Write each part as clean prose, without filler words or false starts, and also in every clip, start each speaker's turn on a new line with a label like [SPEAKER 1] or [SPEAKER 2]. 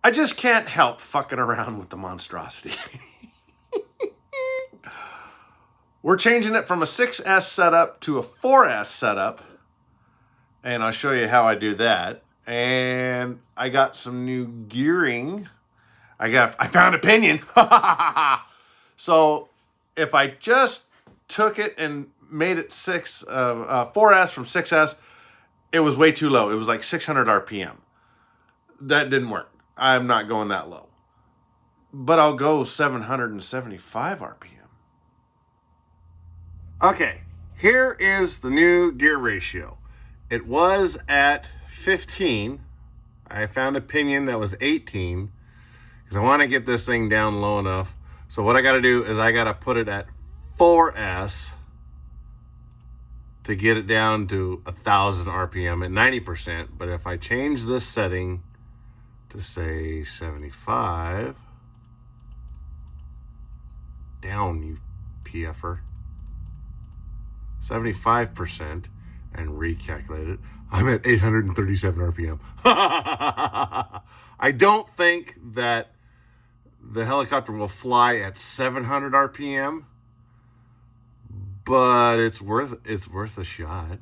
[SPEAKER 1] I just can't help fucking around with the Monstrosity. We're changing it from a 6S setup to a 4S setup. And I'll show you how I do that. And I got some new gearing. I found a pinion. So if I just took it and made it 4S from 6S, it was way too low. It was like 600 RPM. That didn't work. I'm not going that low. But I'll go 775 RPM. Okay, here is the new gear ratio. It was at 15. I found a pinion that was 18 because I want to get this thing down low enough. So what I got to do is I got to put it at 4S to get it down to 1,000 RPM at 90%. But if I change this setting to say 75, down you PFer, 75%, and recalculate it, I'm at 837 RPM. I don't think that the helicopter will fly at 700 RPM, but it's worth a shot.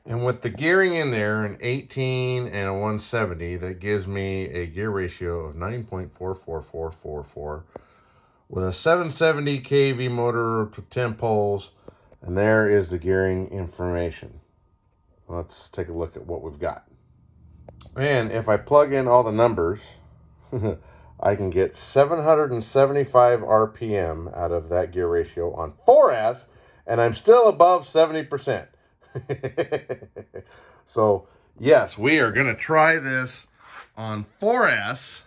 [SPEAKER 1] And with the gearing in there, an 18 and a 170, that gives me a gear ratio of 9.44444 with a 770 kV motor with 10 poles. And there is the gearing information. Let's take a look at what we've got. And if I plug in all the numbers, I can get 775 RPM out of that gear ratio on 4S, and I'm still above 70%. So, yes, we are going to try this on 4S.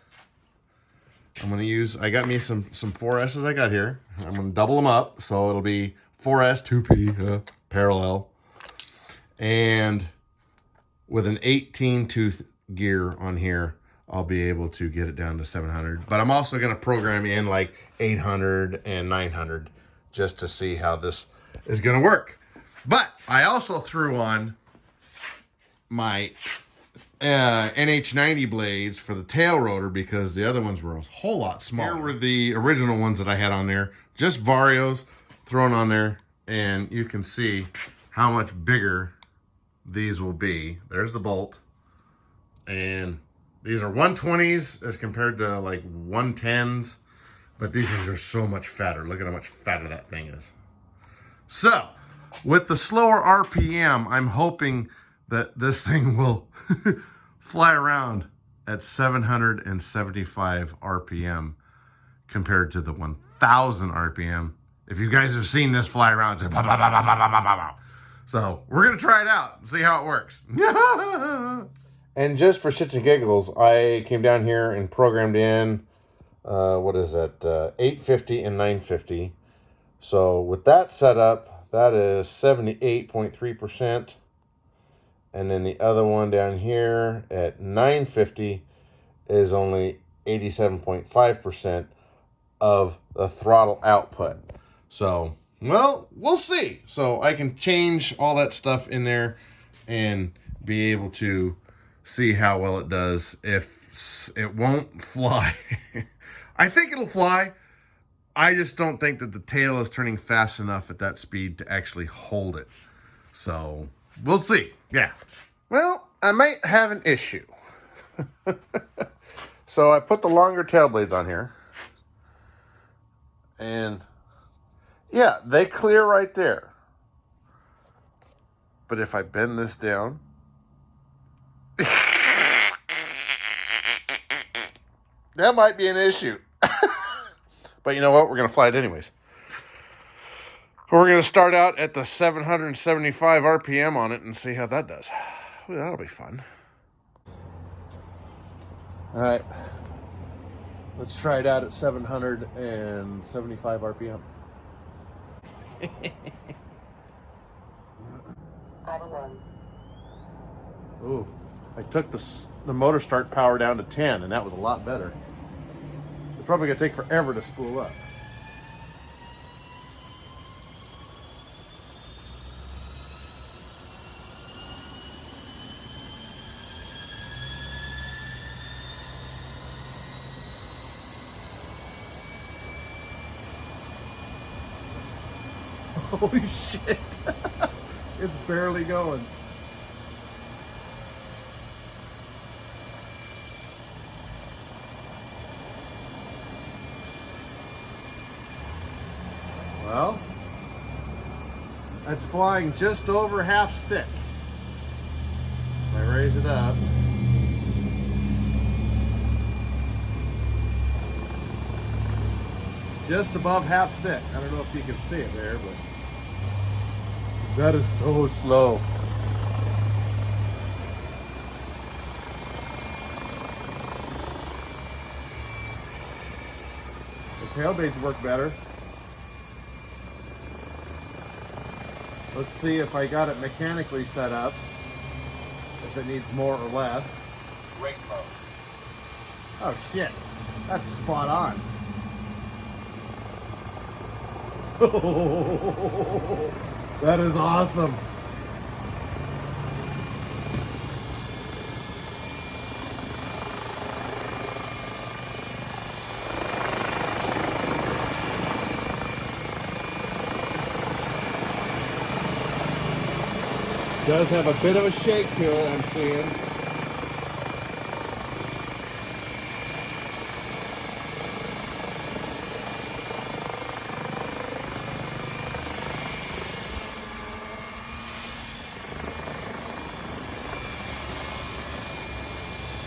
[SPEAKER 1] I'm going to use, I got me some 4S's I got here. I'm going to double them up, so it'll be 4S, 2P, parallel. And with an 18-tooth gear on here, I'll be able to get it down to 700. But I'm also going to program in like 800 and 900 just to see how this is going to work. But I also threw on my NH90 blades for the tail rotor because the other ones were a whole lot smaller. Here were the original ones that I had on there. Just Varios thrown on there, and you can see how much bigger these will be. There's the bolt, and these are 120s as compared to like 110s, but these things are so much fatter. Look at how much fatter that thing is. So with the slower RPM, I'm hoping that this thing will fly around at 775 RPM compared to the 1000 RPM. If you guys have seen this fly around, it's like, so we're going to try it out and see how it works. And just for shits and giggles, I came down here and programmed in, 850 and 950. So with that setup, that is 78.3%. And then the other one down here at 950 is only 87.5% of the throttle output. So, well, we'll see. So I can change all that stuff in there and be able to see how well it does. If it won't fly, I think it'll fly. I just don't think that the tail is turning fast enough at that speed to actually hold it. So we'll see. Yeah. Well, I might have an issue. So I put the longer tail blades on here. And yeah, they clear right there. But if I bend this down, that might be an issue. But you know what? We're going to fly it anyways. We're going to start out at the 775 RPM on it and see how that does. Ooh, that'll be fun. All right. Let's try it out at 775 RPM. Ooh, I took the motor start power down to 10, and that was a lot better. It's probably going to take forever to spool up.
[SPEAKER 2] Holy shit. It's barely going. Well, that's flying just over half stick. If I raise it up. Just above half stick. I don't know if you can see it there, but that is so slow. The tailbaits work better. Let's see if I got it mechanically set up, if it needs more or less.
[SPEAKER 3] Brake mode.
[SPEAKER 2] Oh shit, that's spot on. That is awesome. Does have a bit of a shake to it, I'm seeing.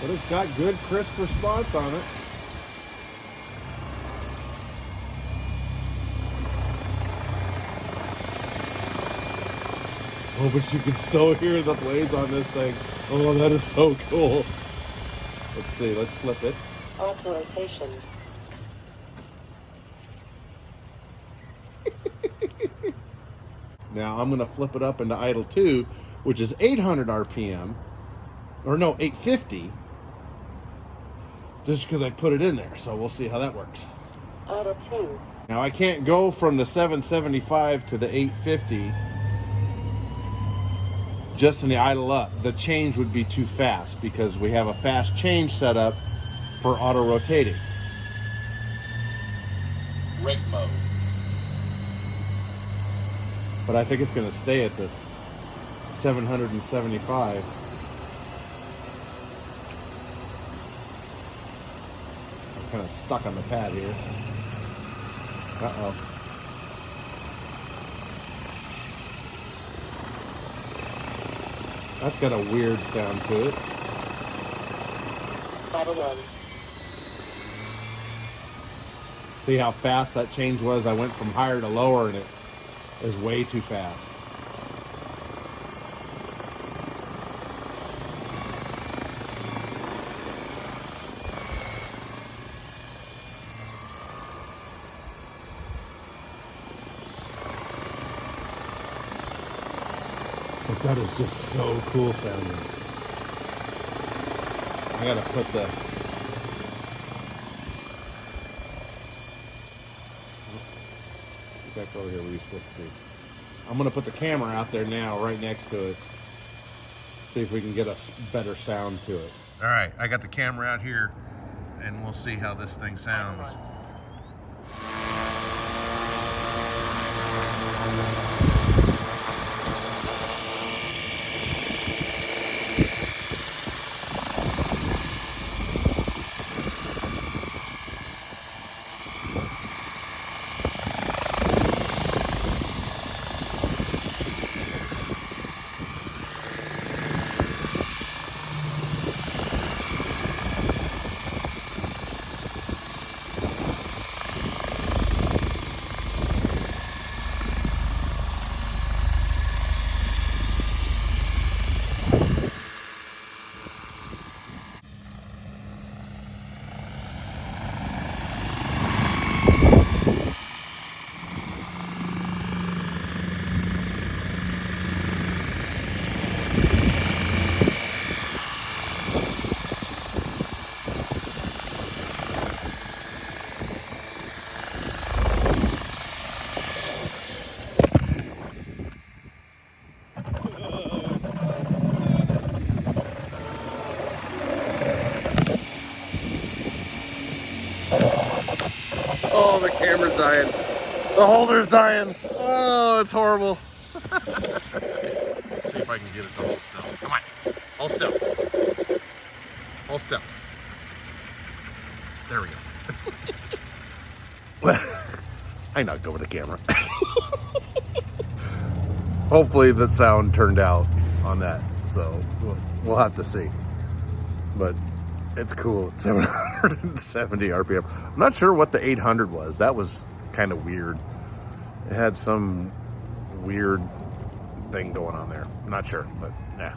[SPEAKER 2] But it's got good crisp response on it. Oh, but you can so hear the blades on this thing. Oh, that is so cool. Let's see, let's flip it.
[SPEAKER 4] Auto rotation.
[SPEAKER 2] Now I'm gonna flip it up into idle 2, which is 800 RPM. Or no, 850. Just because I put it in there, so we'll see how that works.
[SPEAKER 4] Idle 2.
[SPEAKER 2] Now I can't go from the 775 to the 850 just in the idle up. The change would be too fast because we have a fast change set up for auto rotating.
[SPEAKER 3] Brake mode.
[SPEAKER 2] But I think it's going to stay at this 775. I'm kind of stuck on the pad here. Uh-oh. That's got a weird sound to it.
[SPEAKER 4] Idle 1.
[SPEAKER 2] See how fast that change was? I went from higher to lower and it is way too fast. But that is just so cool sounding. I gotta put the back over here where you're supposed to be. I'm gonna put the camera out there now, right next to it. See if we can get a better sound to it.
[SPEAKER 1] All right, I got the camera out here, and we'll see how this thing sounds. Oh, the camera's dying. The holder's dying. Oh, it's horrible. See if I can get it to hold still. Come on. Hold still. Hold still. There we go.
[SPEAKER 2] I knocked over the camera. Hopefully the sound turned out on that. So we'll have to see. But it's cool at 770 RPM. I'm not sure what the 800 was. That was kind of weird. It had some weird thing going on there. I'm not sure, but yeah.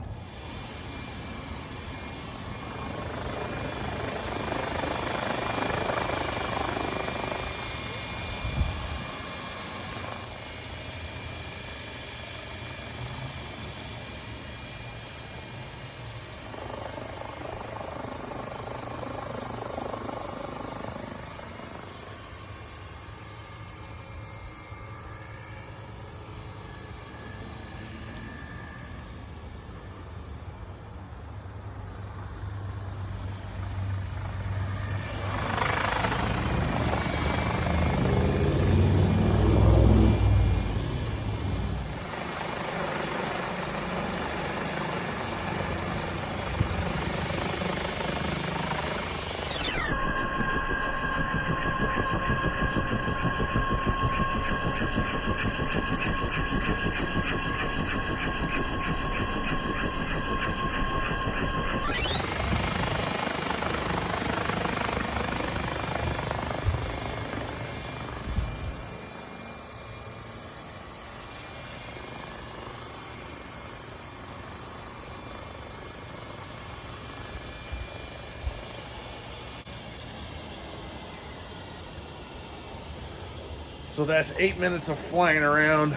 [SPEAKER 2] So that's 8 minutes of flying around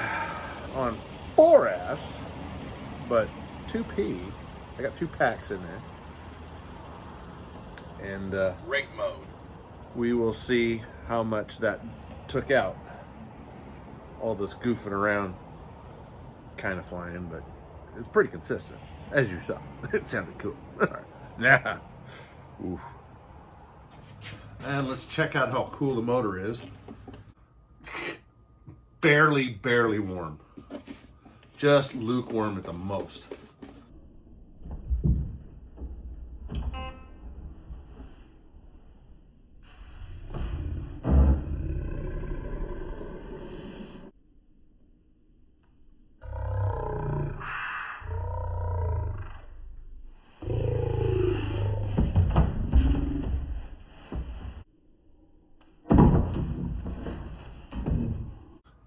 [SPEAKER 2] on 4S, but 2P. I got 2 packs in there. And
[SPEAKER 3] Rig mode.
[SPEAKER 2] we will see how much that took out. All this goofing around, kind of flying, but it's pretty consistent, as you saw. It sounded cool. All right. Now, oof. And let's check out how cool the motor is. Barely warm. Just lukewarm at the most.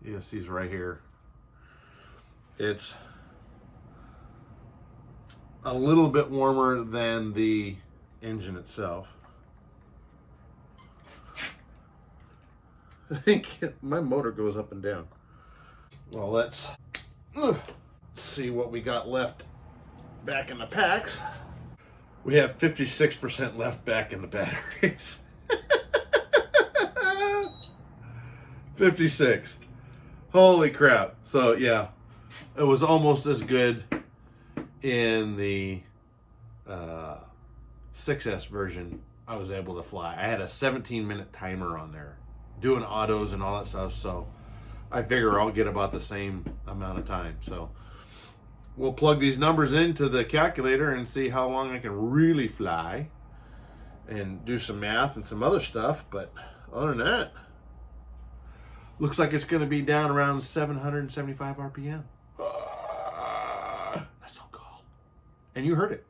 [SPEAKER 2] ESC's right here. It's a little bit warmer than the engine itself. I think my motor goes up and down. Well, let's see what we got left back in the packs. We have 56% left back in the batteries. 56. Holy crap. So yeah, it was almost as good in the 6S version. I was able to fly. I had a 17-minute timer on there, doing autos and all that stuff, so I figure I'll get about the same amount of time. So we'll plug these numbers into the calculator and see how long I can really fly and do some math and some other stuff. But other than that, looks like it's going to be down around 775 RPM. That's so cool. And you heard it.